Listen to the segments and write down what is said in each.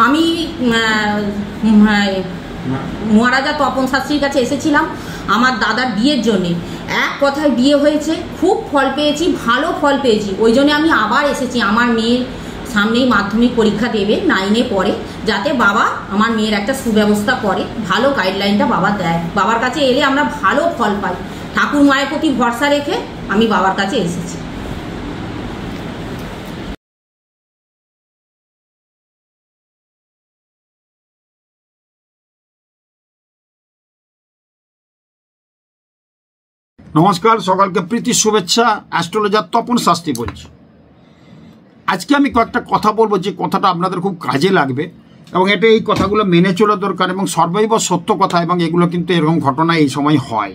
আমি মহারাজা তপন শাস্ত্রীর কাছে এসেছিলাম আমার দাদার বিয়ের জন্যে। এক কথায় বিয়ে হয়েছে, খুব ফল পেয়েছি, ভালো ফল পেয়েছি। ওই জন্য আমি আবার এসেছি। আমার মেয়ের সামনেই মাধ্যমিক পরীক্ষা দেবে, 9-এ পড়ে, যাতে বাবা আমার মেয়ের একটা সুব্যবস্থা করে, ভালো গাইডলাইনটা বাবা দেয়। বাবার কাছে এলে আমরা ভালো ফল পাই। ঠাকুর মায়ের প্রতি ভরসা রেখে আমি বাবার কাছে এসেছি। নমস্কার, সকালকে প্রীতি শুভেচ্ছা। অ্যাস্ট্রোলজার তপন শাস্ত্রী বলছি। আজকে আমি কয়েকটা কথা বলবো যে কথাটা আপনাদের খুব কাজে লাগবে এবং এটা এই কথাগুলো মেনে চলা দরকার এবং সর্বৈব সত্য কথা, এবং এগুলো কিন্তু এরকম ঘটনা এই সময় হয়।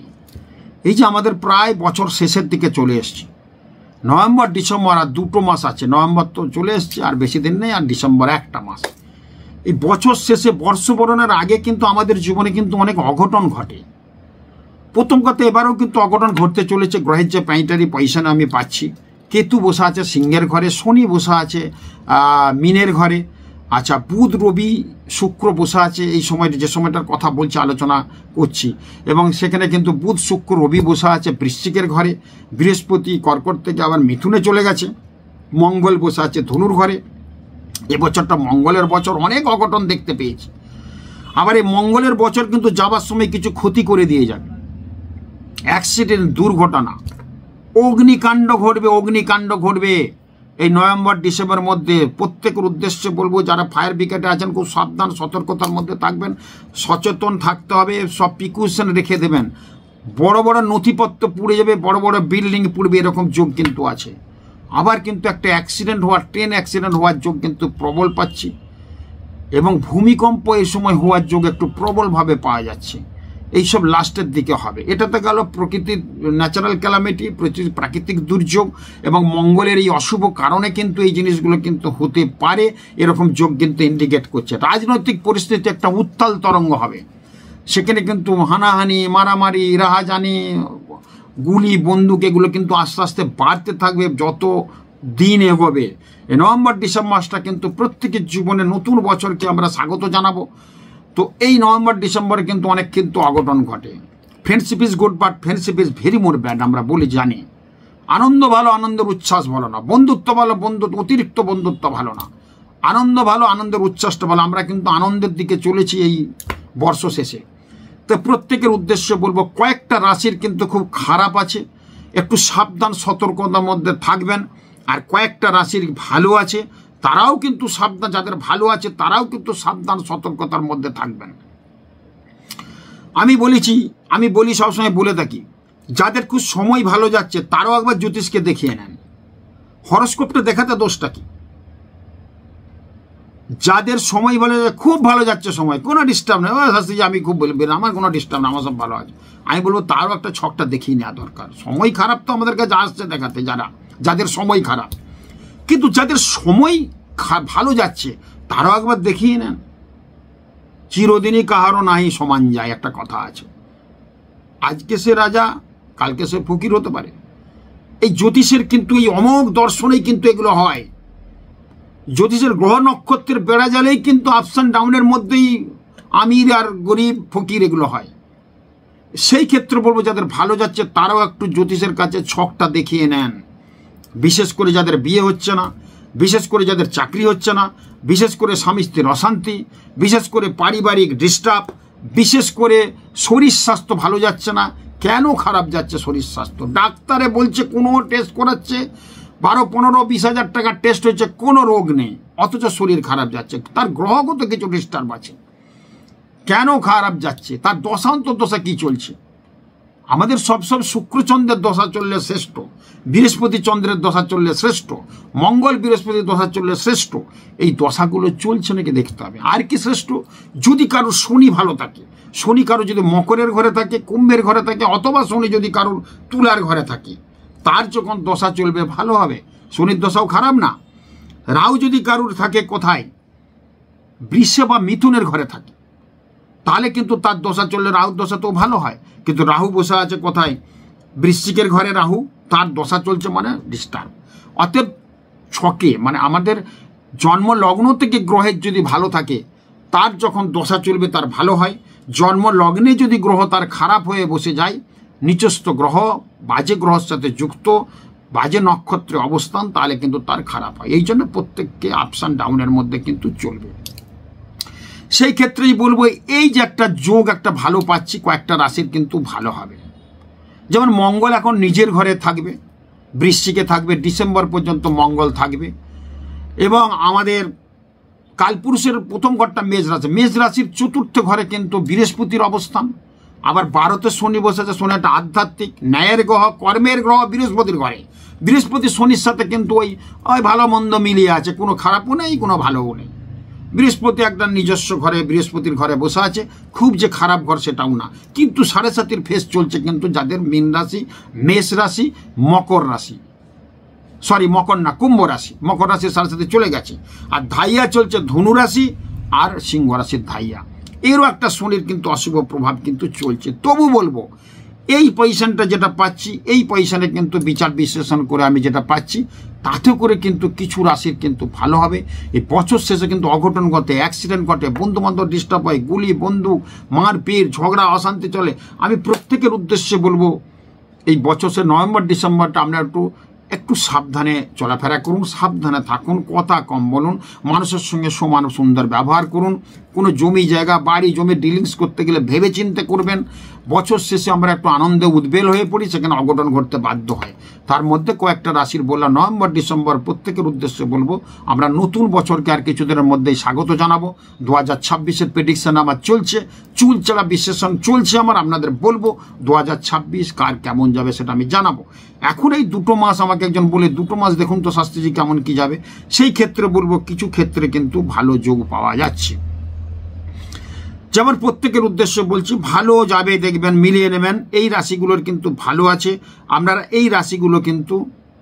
এই যে আমাদের প্রায় বছর শেষের দিকে চলে এসছি, নভেম্বর ডিসেম্বর আর 2টো মাস আছে। নভেম্বর তো চলে এসছে, আর বেশি দিন নেই, আর ডিসেম্বর 1টা মাস। এই বছর শেষে বর্ষবরণের আগে কিন্তু আমাদের জীবনে কিন্তু অনেক অঘটন ঘটে। প্রথম কথা, এবারেও কিন্তু অঘটন ঘটতে চলেছে। গ্রহের যে প্যাঁটারি পয়সা আমি পাচ্ছি, কেতু বসা আছে সিংহের ঘরে, শনি বসা আছে মিনের ঘরে, আচ্ছা বুধ রবি শুক্র বসা আছে এই সময়টা, যে সময়টার কথা বলছি আলোচনা করছি, এবং সেখানে কিন্তু বুধ শুক্র রবি বসা আছে বৃশ্চিকের ঘরে, বৃহস্পতি কর্কট থেকে আবার মিথুনে চলে গেছে, মঙ্গল বসা আছে ধনুর ঘরে। এবছরটা মঙ্গলের বছর, অনেক অঘটন দেখতে পেয়েছি। আবার এই মঙ্গলের বছর কিন্তু যাবার সময় কিছু ক্ষতি করে দিয়ে যাবে, অ্যাক্সিডেন্ট, দুর্ঘটনা, অগ্নিকাণ্ড ঘটবে। অগ্নিকাণ্ড ঘটবে এই নভেম্বর ডিসেম্বর মধ্যে। প্রত্যেকের উদ্দেশ্যে বলবো, যারা ফায়ার ব্রিগেডে আছেন খুব সাবধান সতর্কতার মধ্যে থাকবেন, সচেতন থাকতে হবে, সব প্রিকশন রেখে দেবেন। বড় বড় নথিপত্র পুড়ে যাবে, বড় বড় বিল্ডিং পুড়বে, এরকম যোগ কিন্তু আছে। আবার কিন্তু একটা অ্যাক্সিডেন্ট হওয়ার, ট্রেন অ্যাক্সিডেন্ট হওয়ার যোগ কিন্তু প্রবল পাচ্ছি, এবং ভূমিকম্প এই সময় হওয়ার যোগ একটু প্রবলভাবে পাওয়া যাচ্ছে। এইসব লাস্টের দিকে হবে। এটাতে গেল প্রকৃতির ন্যাচারাল ক্যালামিটি, প্রাকৃতিক দুর্যোগ, এবং মঙ্গলের এই অশুভ কারণে কিন্তু এই জিনিসগুলো কিন্তু হতে পারে, এরকম যোগ কিন্তু ইন্ডিকেট করছে। রাজনৈতিক পরিস্থিতি একটা উত্তাল তরঙ্গ হবে, সেখানে কিন্তু হানাহানি, মারামারি, রাহাজানি, গুলি, বন্দুক এগুলো কিন্তু আস্তে আস্তে বাড়তে থাকবে যত দিন এগোবে। এই নভেম্বর ডিসেম্বর মাসটা কিন্তু প্রত্যেকের জীবনে নতুন বছরকে আমরা স্বাগত জানাবো। তো এই নভেম্বর ডিসেম্বরে কিন্তু অনেক কিন্তু অঘটন ঘটে। Friendship is good but friendship is very more bad, আমরা বলি জানি। আনন্দ ভালো, আনন্দের উচ্ছ্বাস ভালো না। বন্ধুত্ব ভালো, বন্ধুত্ব অতিরিক্ত বন্ধুত্ব ভালো না। আনন্দ ভালো, আনন্দের উচ্ছ্বাসটা ভালো। আমরা কিন্তু আনন্দের দিকে চলেছি এই বর্ষ শেষে। তো প্রত্যেকের উদ্দেশ্যে বলবো, কয়েকটা রাশির কিন্তু খুব খারাপ আছে, একটু সাবধান সতর্কতার মধ্যে থাকবেন। আর কয়েকটা রাশির ভালো আছে, তারাও কিন্তু সাবধান, যাদের ভালো আছে তারাও কিন্তু সাবধান সতর্কতার মধ্যে থাকবেন। আমি বলি সবসময় বলে থাকি, যাদের খুব সময় ভালো যাচ্ছে তারাও একবার জ্যোতিষকে দেখিয়ে নেন। হরস্কোপটা দেখাতে দোষটা কি? যাদের সময় ভালো যাচ্ছে, খুব ভালো যাচ্ছে সময়, কোনো ডিস্টার্ব নেই, আমি খুব বলবেন আমার কোনো ডিস্টার্ব নেই, আমার সব ভালো আছে, আমি বলবো তারও একটা ছকটা দেখিয়ে নেওয়া দরকার। সময় খারাপ তো আমাদের কাছে আসছে দেখাতে, যাদের সময় খারাপ। কিন্তু যাদের সময় ভালো যাচ্ছে তারাও একবার দেখিয়ে নেন। চিরদিনই কাহারও নাই সমান যায়, একটা কথা আছে। আজকে সে রাজা, কালকে সে ফকির হতে পারে। এই জ্যোতিষের কিন্তু এই অমোঘ দর্শনেই কিন্তু এগুলো হয়। জ্যোতিষের গ্রহ নক্ষত্রের বেড়া জালেই কিন্তু আপস অ্যান্ড ডাউনের মধ্যেই আমির আর গরিব ফকির এগুলো হয়। সেই ক্ষেত্রে বলবো, যাদের ভালো যাচ্ছে তারাও একটু জ্যোতিষের কাছে ছকটা দেখিয়ে নেন। বিশেষ করে যাদের বিয়ে হচ্ছে না, বিশেষ করে যাদের চাকরি হচ্ছে না, বিশেষ করে স্বামী স্ত্রীর অশান্তি, বিশেষ করে পারিবারিক ডিস্টার্ব, বিশেষ করে শরীর স্বাস্থ্য ভালো যাচ্ছে না। কেন খারাপ যাচ্ছে শরীর স্বাস্থ্য? ডাক্তারে বলছে, কোনো টেস্ট করাচ্ছে, 12-15-20 হাজার টাকার টেস্ট হচ্ছে, কোনো রোগ নেই, অথচ শরীর খারাপ যাচ্ছে। তার গ্রহগত কিছু ডিস্টার্ব আছে। কেন খারাপ যাচ্ছে? তার দশান্তর দশা কি চলছে? আমাদের সব শুক্রচন্দ্রের দশা চললে শ্রেষ্ঠ, বৃহস্পতি চন্দ্রের দশা চললে শ্রেষ্ঠ, মঙ্গল বৃহস্পতির দশা চললে শ্রেষ্ঠ। এই দশাগুলো চলছে নাকি দেখতে হবে। আর কি শ্রেষ্ঠ? যদি কারোর শনি ভালো থাকে, শনি কারো যদি মকরের ঘরে থাকে, কুম্ভের ঘরে থাকে, অথবা শনি যদি কারোর তুলার ঘরে থাকে, তার যখন দশা চলবে ভালো হবে। শনির দশাও খারাপ না। রাহু যদি কারোর থাকে কোথায়? বৃষ বা মিথুনের ঘরে থাকে, তাহলে কিন্তু তার দশা চললে রাহুর দশা তো ভালো হয়। কিন্তু রাহু বসে আছে কোথায়? বৃশ্চিকের ঘরে রাহু, তার দশা চলছে মানে ডিস্টার্ব। অতএব ছকে মানে আমাদের জন্ম লগ্ন থেকে গ্রহের যদি ভালো থাকে তার যখন দশা চলবে তার ভালো হয়, জন্ম লগ্নে যদি গ্রহ তার খারাপ হয়ে বসে যায়, নিচস্থ গ্রহ বাজে গ্রহের সাথে যুক্ত, বাজে নক্ষত্রে অবস্থান, তাহলে কিন্তু তার খারাপ হয়। এই জন্য প্রত্যেককে আপস অ্যান্ড ডাউনের মধ্যে কিন্তু চলবে। সেই ক্ষেত্রেই বলবো এই যে একটা যোগ একটা ভালো পাচ্ছি, কয়েকটা রাশির কিন্তু ভালো হবে। যেমন মঙ্গল এখন নিজের ঘরে থাকবে, বৃশ্চিকে থাকবে, ডিসেম্বর পর্যন্ত মঙ্গল থাকবে। এবং আমাদের কালপুরুষের প্রথম ঘরটা মেষ রাশি, মেষ রাশির চতুর্থ ঘরে কিন্তু বৃহস্পতির অবস্থান। আবার ভারতে শনি বসেছে, শনি একটা আধ্যাত্মিক ন্যায়ের গ্রহ, কর্মের গ্রহ বৃহস্পতির ঘরে। বৃহস্পতি শনির সাথে কিন্তু ওই ভালো মন্দ মিলিয়ে আছে, কোনো খারাপও নেই কোনো ভালোও নেই। বৃহস্পতি একটা নিজস্ব ঘরে, বৃহস্পতির ঘরে বসে আছে, খুব যে খারাপ ঘর সেটাও না, কিন্তু 7.5-এর ফেস চলছে কিন্তু যাদের মীন রাশি, মেষ রাশি, মকর রাশি, সরি মকর না, কুম্ভ রাশি, মকর রাশির 7.5 চলে গেছে। আর ধাইয়া চলছে ধনু রাশি আর সিংহ রাশির ধাইয়া, এরও একটা শনির কিন্তু অশুভ প্রভাব কিন্তু চলছে। তবু বলবো এই পজিশনটা যেটা পাচ্ছি, এই পজিশনে কিন্তু বিচার বিশ্লেষণ করে আমি যেটা পাচ্ছি, তাতে করে কিন্তু কিছু রাশির কিন্তু ভালো হবে। এই বছর শেষে কিন্তু অঘটন ঘটে, অ্যাক্সিডেন্ট ঘটে, বন্ধুবান্ধব ডিস্টার্ব হয়, গুলি বন্দুক, মারপিট, ঝগড়া, অশান্তি চলে। আমি প্রত্যেকের উদ্দেশ্যে বলবো এই বছর নভেম্বর ডিসেম্বরটা আপনারা একটু সাবধানে চলাফেরা করুন, সাবধানে থাকুন, কথা কম বলুন, মানুষের সঙ্গে সমান সুন্দর ব্যবহার করুন। কোনো জমি জায়গা বাড়ি জমি ডিলিংস করতে গেলে ভেবে চিন্তে করবেন। বছর শেষে আমরা একটু আনন্দে উদ্বেল হয়ে পড়ি, সেখানে অঘটন ঘটতে বাধ্য হয়। তার মধ্যে কয়েকটা রাশির বললাম নভেম্বর ডিসেম্বর প্রত্যেকের উদ্দেশ্যে বলবো আমরা নতুন বছরকে আর কিছুদিনের মধ্যেই স্বাগত জানাবো। 2026-এর প্রেডিকশন আমার চলছে, চুলচেরা বিশ্লেষণ চলছে আমার, আপনাদের বলবো 2026 কার কেমন যাবে সেটা আমি জানাবো। এখন এই 2 মাস আমাকে একজন বলে 2 মাস দেখুন তো শাস্ত্রীজি কেমন কি যাবে, সেই ক্ষেত্রে বলবো কিছু ক্ষেত্রে কিন্তু ভালো যোগ পাওয়া যাচ্ছে। যেমন প্রত্যেকের উদ্দেশ্যে বলছি ভালো যাবে, দেখবেন মিলিয়ে নেবেন। এই রাশিগুলোর কিন্তু ভালো আছে, আপনারা এই রাশিগুলো কিন্তু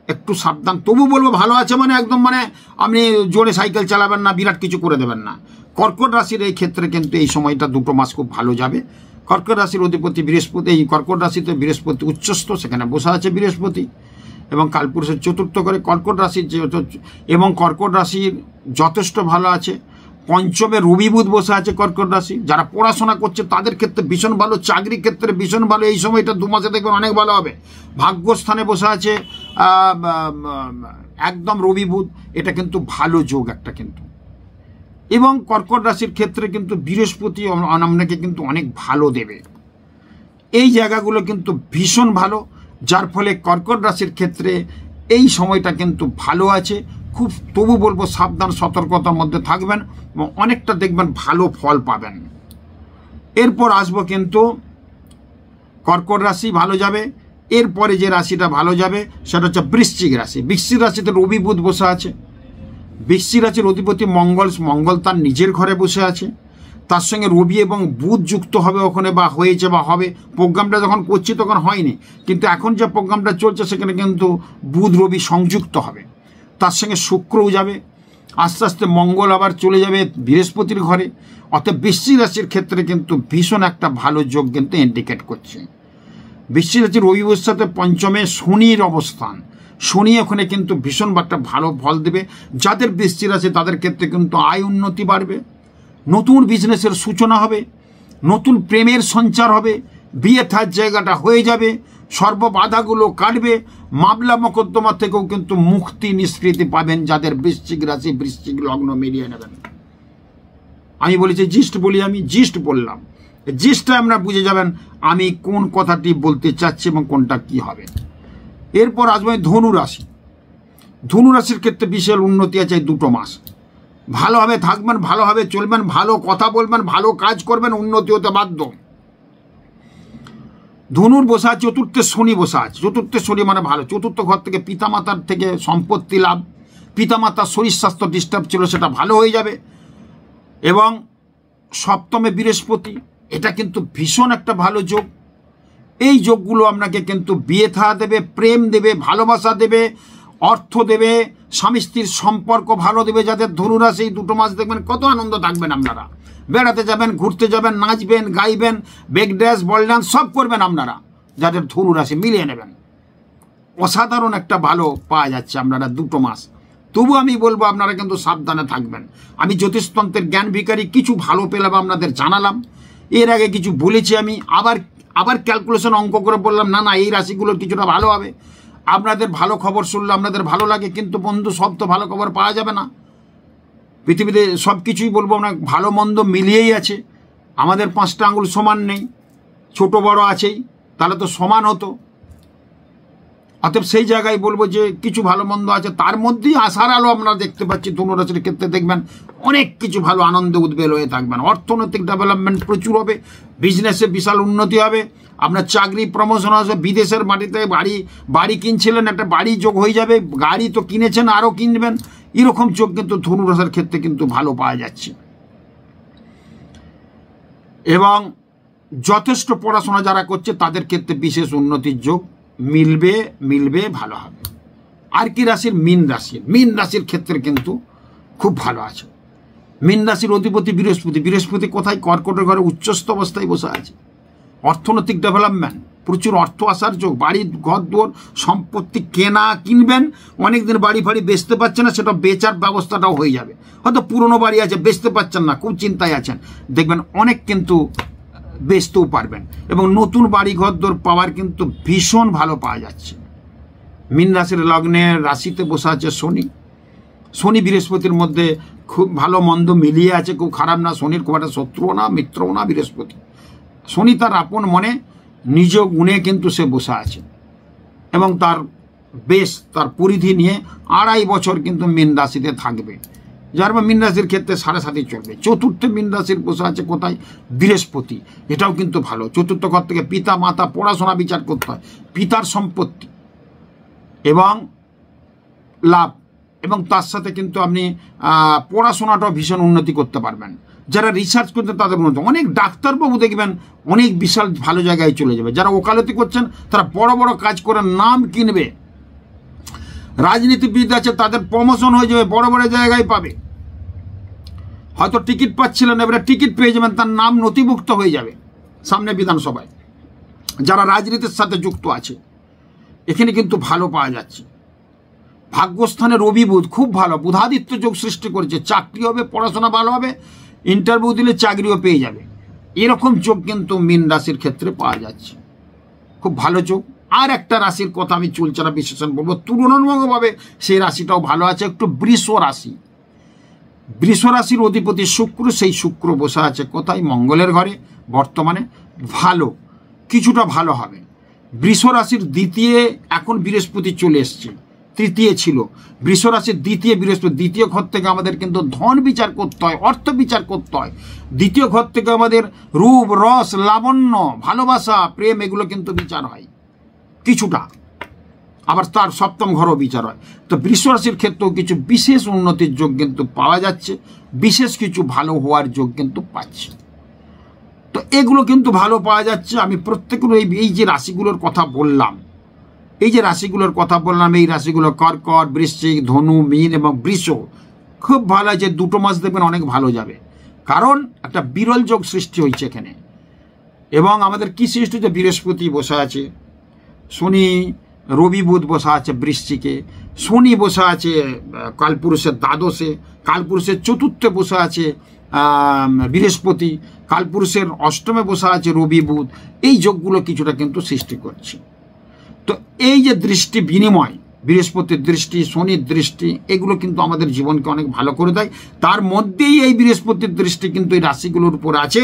একটু সাবধান। তবু বলবো ভালো আছে মানে একদম মানে আপনি জোরে সাইকেল চালাবেন না, বিরাট কিছু করে দেবেন না। কর্কট রাশির এই ক্ষেত্রে কিন্তু এই সময়টা 2 মাস খুব ভালো যাবে। কর্কট রাশির অধিপতি বৃহস্পতি, এই কর্কট রাশিতে বৃহস্পতি উচ্চস্থ, সেখানে বসে আছে বৃহস্পতি এবং কালপুরুষের চতুর্থ করে কর্কট রাশির এবং কর্কট রাশির যথেষ্ট ভালো আছে। পঞ্চমে রবি বুধ বসে আছে কর্কট রাশি, যারা পড়াশোনা করছে তাদের ক্ষেত্রে ভীষণ ভালো, চাকরি ক্ষেত্রে ভীষণ ভালো। এই সময়টা 2 মাসে দেখবেন অনেক ভালো হবে। ভাগ্যস্থানে বসে আছে একদম রবি বুধ, এটা কিন্তু ভালো যোগ একটা কিন্তু। এবং কর্কট রাশির ক্ষেত্রে কিন্তু বৃহস্পতি আপনাকে কিন্তু অনেক ভালো দেবে। এই জায়গাগুলো কিন্তু ভীষণ ভালো, যার ফলে কর্কট রাশির ক্ষেত্রে এই সময়টা কিন্তু ভালো আছে খুব। তবু বলবো সাবধান, সতর্কতার মধ্যে থাকবেন এবং অনেকটা দেখবেন ভালো ফল পাবেন। এরপর আসবো কিন্তু কর্কট রাশি ভালো যাবে। এরপরে যে রাশিটা ভালো যাবে সেটা হচ্ছে বৃশ্চিক রাশি। বৃশ্চিক রাশিতে রবি বুধ বসে আছে, বৃশ্চিক রাশির অধিপতি মঙ্গল তার নিজের ঘরে বসে আছে, তার সঙ্গে রবি এবং বুধ যুক্ত হবে ওখানে, বা হয়েছে বা হবে। প্রোগ্রামটা যখন করছি তখন হয়নি, কিন্তু এখন যে প্রোগ্রামটা চলছে সেখানে কিন্তু বুধ রবি সংযুক্ত হবে, তার সঙ্গে শুক্রও যাবে। আস্তে আস্তে মঙ্গল আবার চলে যাবে বৃহস্পতির ঘরে। অর্থাৎ বৃশ্চিক রাশির ক্ষেত্রে কিন্তু ভীষণ একটা ভালো যোগ কিন্তু ইন্ডিকেট করছে। বৃশ্চিক রাশির রবির সাথে পঞ্চমে শনির অবস্থান, শনি ওখানে কিন্তু ভীষণ একটা ভালো ফল দেবে। যাদের বৃশ্চিক রাশি তাদের ক্ষেত্রে কিন্তু আয় উন্নতি বাড়বে, নতুন বিজনেসের সূচনা হবে, নতুন প্রেমের সঞ্চার হবে, বিয়ে থার জায়গাটা হয়ে যাবে, সর্ববাধাগুলো কাটবে, মামলা মোকদ্দমা থেকেও কিন্তু মুক্তি নিষ্কৃতি পাবেন যাদের বৃশ্চিক রাশি বৃশ্চিক লগ্ন মিলিয়ে নেবেন। আমি বলেছি জিস্ট বলি, আমি জিস্ট বললাম, জিস্টটা আমরা বুঝে যাবেন আমি কোন কথাটি বলতে চাচ্ছি এবং কোনটা কি হবে। এরপর আসবে ধনু রাশি। ধনু রাশির ক্ষেত্রে বিশাল উন্নতি আছে 2 মাস, ভালোভাবে থাকবেন, ভালোভাবে চলবেন, ভালো কথা বলবেন, ভালো কাজ করবেন, উন্নতি হতে বাধ্য। ধনুর বসা চতুর্থে শনি বসা আছে, চতুর্থে শনি মানে ভালো। চতুর্থ ঘর থেকে পিতামাতার থেকে সম্পত্তি লাভ, পিতামাতার শরীর স্বাস্থ্য ডিস্টার্ব ছিল সেটা ভালো হয়ে যাবে। এবং সপ্তমে বৃহস্পতি, এটা কিন্তু ভীষণ একটা ভালো যোগ। এই যোগগুলো আপনাকে কিন্তু বিয়ে থা দেবে, প্রেম দেবে, ভালোবাসা দেবে, অর্থ দেবে, স্বামী স্ত্রীর সম্পর্ক ভালো দেবে। যাদের ধনুরাশি এই 2 মাস দেখবেন কত আনন্দ থাকবেন, আপনারা বেড়াতে যাবেন, ঘুরতে যাবেন, নাচবেন, গাইবেন, ব্রেক ড্যান্স, বল ডান্স সব করবেন আপনারা। যাদের ধনুরাশি মিলিয়ে নেবেন, অসাধারণ একটা ভালো পাওয়া যাচ্ছে আপনারা 2 মাস। তবু আমি বলবো আপনারা কিন্তু সাবধানে থাকবেন। আমি জ্যোতিষতন্ত্রের জ্ঞান ভিখারি, কিছু ভালো পেলাম আপনাদের জানালাম, এর আগে কিছু বলেছি আমি, আবার ক্যালকুলেশন অঙ্ক করে বললাম না না এই রাশিগুলোর কিছুটা ভালো হবে। আপনাদের ভালো খবর শুনলে আপনাদের ভালো লাগে, কিন্তু বন্ধু সব তো ভালো খবর পাওয়া যাবে না। পৃথিবীতে সব কিছুই বলবো না, ভালো মন্দ মিলিয়েই আছে। আমাদের 5টা আঙুল সমান নেই, ছোট বড় আছেই, তাহলে তো সমান হতো। অতএব সেই জায়গায় বলবো যে কিছু ভালো মন্দ আছে, তার মধ্যেই আশার আলো আমরা দেখতে পাচ্ছি। ধনুরাশির ক্ষেত্রে দেখবেন অনেক কিছু ভালো, আনন্দ উদ্বেল হয়ে থাকবেন। অর্থনৈতিক ডেভেলপমেন্ট প্রচুর হবে, বিজনেসে বিশাল উন্নতি হবে, আপনার চাকরি প্রমোশন হবে, বিদেশের মাটিতে বাড়ি কিনছিলেন, একটা বাড়ি যোগ হয়ে যাবে, গাড়ি তো কিনেছেন আরও কিনবেন, এরকম যোগ কিন্তু ধনুরাশির ক্ষেত্রে কিন্তু ভালো পাওয়া যাচ্ছে। এবং যথেষ্ট পড়াশোনা যারা করছে তাদের ক্ষেত্রে বিশেষ উন্নতির যোগ মিলবে, ভালো হবে। আর কি রাশির? মীন রাশির ক্ষেত্রে কিন্তু খুব ভালো আছে। মীন রাশির অধিপতি বৃহস্পতি কোথায়? কর্কটের ঘরে উচ্চস্থ অবস্থায় বসে আছে। অর্থনৈতিক ডেভেলপমেন্ট, প্রচুর অর্থ আসার যোগ, বাড়ি ঘর দুয়ার সম্পত্তি কিনবেন, অনেকদিন বাড়ি ফাড়ি বেচতে পারছেন না, সেটা বেচার ব্যবস্থাটাও হয়ে যাবে। হয়তো পুরনো বাড়ি আছে বেচতে পারছেন না, খুব চিন্তায় আছেন, দেখবেন অনেক কিন্তু বেচতেও পারবেন। এবং নতুন বাড়ি ঘর দোর পাওয়ার কিন্তু ভীষণ ভালো পাওয়া যাচ্ছে। মীন রাশির লগ্নের রাশিতে বসে আছে শনি বৃহস্পতির মধ্যে খুব ভালো মন্দ মিলিয়ে আছে, খুব খারাপ না। শনির খুব একটা শত্রুও না, মিত্রও না বৃহস্পতি। শনি তার আপন মনে নিজ গুণে কিন্তু সে বসে আছে, এবং তার পরিধি নিয়ে 2.5 বছর কিন্তু মীন রাশিতে থাকবে। যার বা মীন রাশির ক্ষেত্রে 7.5 চলবে। চতুর্থে মীন রাশির বসে আছে কোথায়? বৃহস্পতি। এটাও কিন্তু ভালো। চতুর্থ ঘর থেকে পিতা মাতা পড়াশোনা বিচার করতে হয়, পিতার সম্পত্তি এবং লাভ, এবং তার সাথে কিন্তু আপনি পড়াশোনাটাও ভীষণ উন্নতি করতে পারবেন। যারা রিসার্চ করতে তাদের উন্নতি, অনেক ডাক্তারবাবু দেখবেন অনেক বিশাল ভালো জায়গায় চলে যাবে। যারা ওকালতি করছেন তারা বড় বড় কাজ করে নাম কিনবে। রাজনীতিবিদ আছে তাদের প্রমোশন হয়ে যাবে, বড় বড় জায়গায় পাবে। হয়তো টিকিট পাচ্ছিলেন, এবারে টিকিট পেয়ে যাবেন, তার নাম নথিভুক্ত হয়ে যাবে সামনে বিধানসভায়। যারা রাজনীতির সাথে যুক্ত আছে এখানে কিন্তু ভালো পাওয়া যাচ্ছে। ভাগ্যস্থানে রবি বুধ খুব ভালো, বুধাদিত্য যোগ সৃষ্টি করেছে। চাকরি হবে, পড়াশোনা ভালো হবে, ইন্টারভিউ দিলে চাকরিও পেয়ে যাবে, এরকম যোগ কিন্তু মীন রাশির ক্ষেত্রে পাওয়া যাচ্ছে। খুব ভালো যোগ। আর একটা রাশির কথা আমি চুলচারা বিশ্লেষণ বলবো, তুলনামূলকভাবে সেই রাশিটাও ভালো আছে, একটু বৃষ রাশি। বৃষ রাশির অধিপতি শুক্র, সেই শুক্র বসে আছে কোথায়? মঙ্গলের ঘরে। বর্তমানে ভালো, কিছুটা ভালো হবে। বৃষ রাশির দ্বিতীয়, এখন বৃহস্পতি চলে এসছে, তৃতীয় ছিল। বৃষ রাশির দ্বিতীয় বৃহস্পতি, দ্বিতীয় ঘর থেকে আমাদের কিন্তু ধন বিচার করতে হয়, অর্থ বিচার করতে হয়। দ্বিতীয় ঘর থেকে আমাদের রূপ, রস, লাবণ্য, ভালোবাসা, প্রেম, এগুলো কিন্তু বিচার হয় কিছুটা। আবার তার সপ্তম ঘরও বিচার হয়। তো বৃষ রাশির ক্ষেত্রেও কিছু বিশেষ উন্নতির যোগ কিন্তু পাওয়া যাচ্ছে, বিশেষ কিছু ভালো হওয়ার যোগ কিন্তু পাচ্ছে। তো এগুলো কিন্তু ভালো পাওয়া যাচ্ছে। আমি প্রত্যেকের এই যে রাশিগুলোর কথা বললাম, এই রাশিগুলো কর্কট, বৃশ্চিক, ধনু, মীন এবং বৃষ খুব ভালো আছে। 2 মাস দেখবেন অনেক ভালো যাবে, কারণ একটা বিরল যোগ সৃষ্টি হয়েছে এখানে। এবং আমাদের কি সৃষ্টি হচ্ছে? বৃহস্পতি বসে আছে, শনি, রবি, বুধ বসে আছে বৃশ্চিকে, শনি বসে আছে কালপুরুষের দ্বাদশে, কালপুরুষের চতুর্থে বসে আছে বৃহস্পতি, কালপুরুষের অষ্টমে বসে আছে রবি, বুধ। এই যোগগুলো কিছুটা কিন্তু সৃষ্টি করছে। তো এই যে দৃষ্টি বিনিময়, বৃহস্পতির দৃষ্টি, শনির দৃষ্টি, এগুলো কিন্তু আমাদের জীবনকে অনেক ভালো করে দেয়। তার মধ্যেই এই বৃহস্পতির দৃষ্টি কিন্তু এই রাশিগুলোর উপর আছে,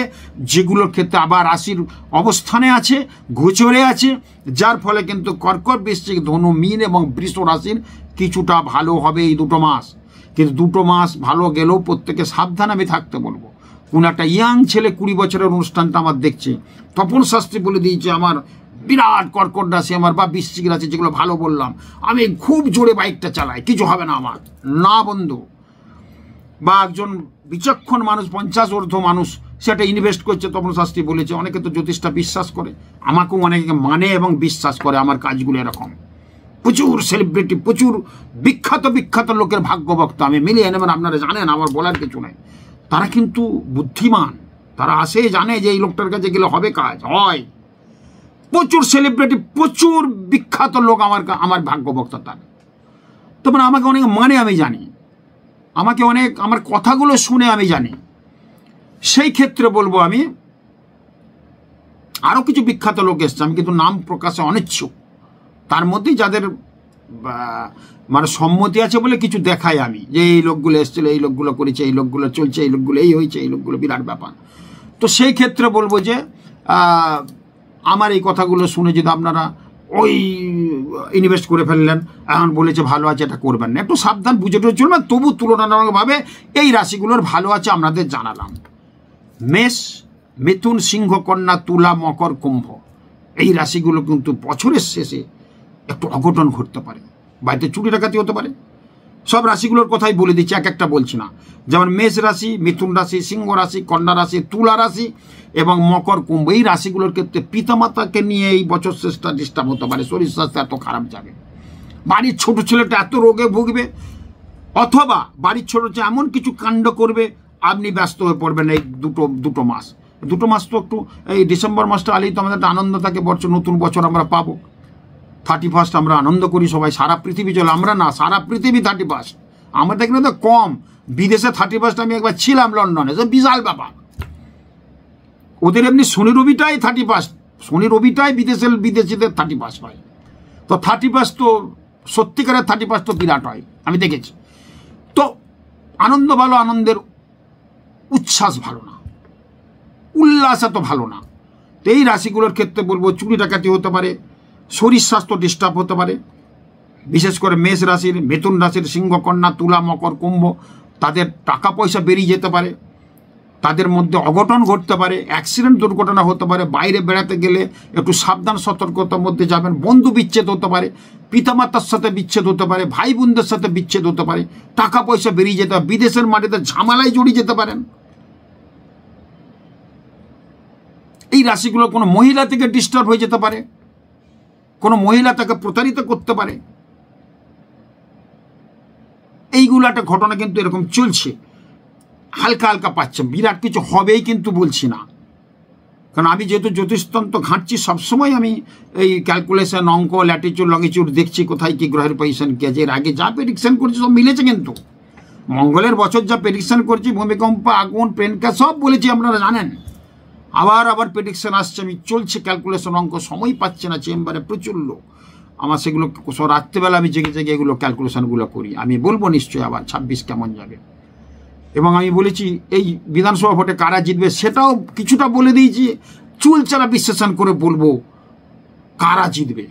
যেগুলোর ক্ষেত্রে আবার রাশির অবস্থানে আছে, গোচরে আছে, যার ফলে কিন্তু কর্কট, বৃশ্চিক, ধনু, মীন এবং বৃষ রাশির কিছুটা ভালো হবে এই 2 মাস। কিন্তু 2 মাস ভালো গেলেও প্রত্যেকে সাবধান আমি থাকতে বলবো। কোন একটা ইয়াং ছেলে 20 বছরের অনুষ্ঠানটা আমার দেখছে, তপন শাস্ত্রী বলে দিয়েছে আমার বিরাট কর্কট রাশি আমার, বা বৃশ্চিক রাশি, যেগুলো ভালো বললাম, আমি খুব জোরে বাইকটা চালাই, কিছু হবে না আমার। না বন্ধু, বা একজন বিচক্ষণ মানুষ, 50 ঊর্ধ্ব মানুষ, সেটা ইনভেস্ট করছে, তপন শাস্ত্রী বলেছে। অনেকে তো জ্যোতিষটা বিশ্বাস করে, আমাকেও অনেকে মানে এবং বিশ্বাস করে আমার কাজগুলো এরকম। প্রচুর সেলিব্রিটি, প্রচুর বিখ্যাত লোকের ভাগ্যভক্ত আমি মিলিয়ে নেবেন, আপনারা জানেন, আমার বলার কিছু নেই। তারা কিন্তু বুদ্ধিমান, তারা আসে জানে যে এই লোকটার কাছে গেলে হবে, কাজ হয়। প্রচুর সেলিব্রিটি, প্রচুর বিখ্যাত লোক আমার ভাগ্যভক্ত। তার তারপরে আমাকে অনেক মানে আমি জানি, আমাকে অনেক আমার কথাগুলো শুনে আমি জানি। সেই ক্ষেত্রে বলবো আমি আরও কিছু বিখ্যাত লোক এসছে, আমি কিন্তু নাম প্রকাশে অনিচ্ছুক। তার মধ্যেই যাদের মানে সম্মতি আছে বলে কিছু দেখাই আমি, যে এই লোকগুলো এসেছিল, এই লোকগুলো করেছে, এই লোকগুলো চলছে, এই লোকগুলো এই হয়েছে, এই লোকগুলো বিরাট ব্যাপার। তো সেই ক্ষেত্রে বলবো যে আমার এই কথাগুলো শুনে যদি আপনারা ওই ইনভেস্ট করে ফেললেন, এখন বলেছে ভালো আছে, এটা করবেন না, একটু সাবধান বুঝে টুঝে চলবেন। তবু তুলনামূলকভাবে এই রাশিগুলোর ভালো আছে আপনাদের জানালাম। মেষ, মিথুন, সিংহ, কন্যা, তুলা, মকর, কুম্ভ, এই রাশিগুলো কিন্তু বছরের শেষে একটু অঘটন ঘটতে পারে, বাড়িতে চুরি ডাকাতি হতে পারে। সব রাশিগুলোর কথাই বলে দিচ্ছি, এক একটা বলছি না। যেমন মেষ রাশি, মিথুন রাশি, সিংহ রাশি, কন্যা রাশি, তুলা রাশি এবং মকর, কুম্ভ, এই রাশিগুলোর ক্ষেত্রে পিতামাতাকে নিয়ে এই বছর শেষটা ডিস্টার্ব হতে পারে, শরীর স্বাস্থ্য এত খারাপ যাবে, বাড়ির ছোট ছেলেটা এত রোগে ভুগবে, অথবা বাড়ির ছোট ছেলে এমন কিছু কাণ্ড করবে আপনি ব্যস্ত হয়ে পড়বেন। এই দুটো মাস তো একটু, এই ডিসেম্বর মাসটা আলেই তো আমাদের একটা আনন্দ থাকে, নতুন বছর আমরা পাবো। 31 আমরা আনন্দ করি সবাই, সারা পৃথিবী চলে, আমরা না, সারা পৃথিবী 31। আমাদের এখানে তো কম, বিদেশে 31 আমি একবার ছিলাম লন্ডনে, তো বিশাল ব্যাপার। ওদের এমনি শনি রবিটাই 31, শনি রবিটাই বিদেশিদের 31 হয়। তো 31 তো সত্যিকারের 31 তো বিরাট হয়, আমি দেখেছি। তো আনন্দ ভালো, আনন্দের উচ্ছ্বাস ভালো না, উল্লাস এত ভালো না। তো এই রাশিগুলোর ক্ষেত্রে বলবো চুরি ডাকাতি হতে পারে, শরীর স্বাস্থ্য ডিস্টার্ব হতে পারে। বিশেষ করে মেষ রাশির, মিথুন রাশির, সিংহ, কন্যা, তুলা, মকর, কুম্ভ, তাদের টাকা পয়সা বেরিয়ে যেতে পারে, তাদের মধ্যে অঘটন ঘটতে পারে, অ্যাক্সিডেন্ট দুর্ঘটনা হতে পারে, বাইরে বেড়াতে গেলে একটু সাবধান সতর্কতার মধ্যে যাবেন, বন্ধু বিচ্ছেদ হতে পারে, পিতামাতার সাথে বিচ্ছেদ হতে পারে, ভাই বোনদের সাথে বিচ্ছেদ হতে পারে, টাকা পয়সা বেরিয়ে যেতে পারে, বিদেশের মাটিতে ঝামেলায় জড়িয়ে যেতে পারেন। এই রাশিগুলো কোনো মহিলা থেকে ডিস্টার্ব হয়ে যেতে পারে, কোনো মহিলা তাকে প্রতারিত করতে পারে। এইগুলো একটা ঘটনা কিন্তু এরকম চলছে, হালকা হালকা পাচ্ছে, বিরাট কিছু হবেই কিন্তু বলছি না। কারণ আমি যেহেতু জ্যোতিষতন্ত্র ঘাঁটছি, সবসময় আমি এই ক্যালকুলেশন, অঙ্ক, ল্যাটিচিউড, লঙ্গিচিউড দেখছি, কোথায় কি গ্রহের পজিশন কি আছে। এর আগে যা প্রেডিকশন করছি সব মিলেছে, কিন্তু মঙ্গলের বছর যা প্রেডিকশন করছি, ভূমিকম্প, আগুন, প্রেনকা সব বলেছি, আপনারা জানেন। আবার প্রেডিকশন আসছে, আমি চলছে ক্যালকুলেশন, অঙ্ক, সময় পাচ্ছে না, চেম্বারে প্রচুর লোক আমার, সেগুলো রাত্রেবেলা আমি জেগে জেগে এগুলো ক্যালকুলেশনগুলো করি। আমি বলবো নিশ্চয়ই আবার 26 কেমন যাবে। এবং আমি বলেছি এই বিধানসভা ভোটে কারা জিতবে সেটাও কিছুটা বলে দিয়েছি, চুলচারা বিশ্লেষণ করে বলবো কারা জিতবে।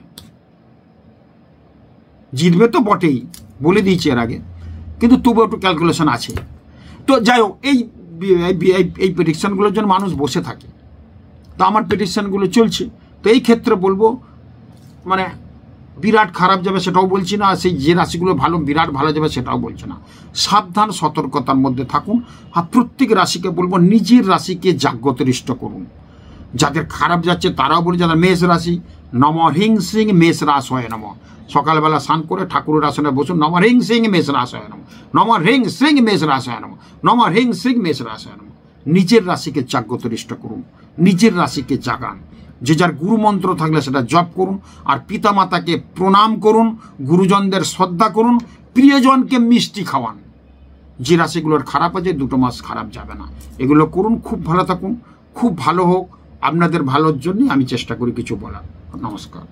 জিতবে তো বটেই, বলে দিয়েছি এর আগে, কিন্তু তবু একটু ক্যালকুলেশন আছে। তো যাই হোক, এই প্রেডিকশনগুলোর জন্য মানুষ বসে থাকে, তো আমার প্রেডিকশনগুলো চলছে। তো এই ক্ষেত্রে বলবো মানে বিরাট খারাপ যাবে সেটাও বলছি না, সেই যে রাশিগুলো ভালো বিরাট ভালো যাবে সেটাও বলছি না। সাবধান সতর্কতার মধ্যে থাকুন। আর প্রত্যেক রাশিকে বলবো নিজের রাশিকে জাগ্রতরিষ্ট করুন। যাদের খারাপ যাচ্ছে তারাও বলি, যাদের মেষ রাশি, নম হ্রিং সিং মেষ রাস হয় নম, সকালবেলা স্নান করে ঠাকুরের আসনে বসুন, নম হ্রিং সিং মেষ রাস হয় নম, নম হ্রিং সিং মেষ রাস হয় নম, নম হ্রিং সিং মেষ রাস হয় নম। নিজের রাশিকে জাগ্রতরিষ্ট করুন, নিজের রাশিকে জাগান। যে যার গুরু মন্ত্র থাকলে সেটা জপ করুন, আর পিতামাতাকে প্রণাম করুন, গুরুজনদের শ্রদ্ধা করুন, প্রিয়জনকে মিষ্টি খাওয়ান। যে রাশিগুলোর খারাপ আছে 2 মাস খারাপ যাবে না, এগুলো করুন। খুব ভালো থাকুন, খুব ভালো হোক, আপনাদের ভালোর জন্য আমি চেষ্টা করি কিছু বলার। নমস্কার।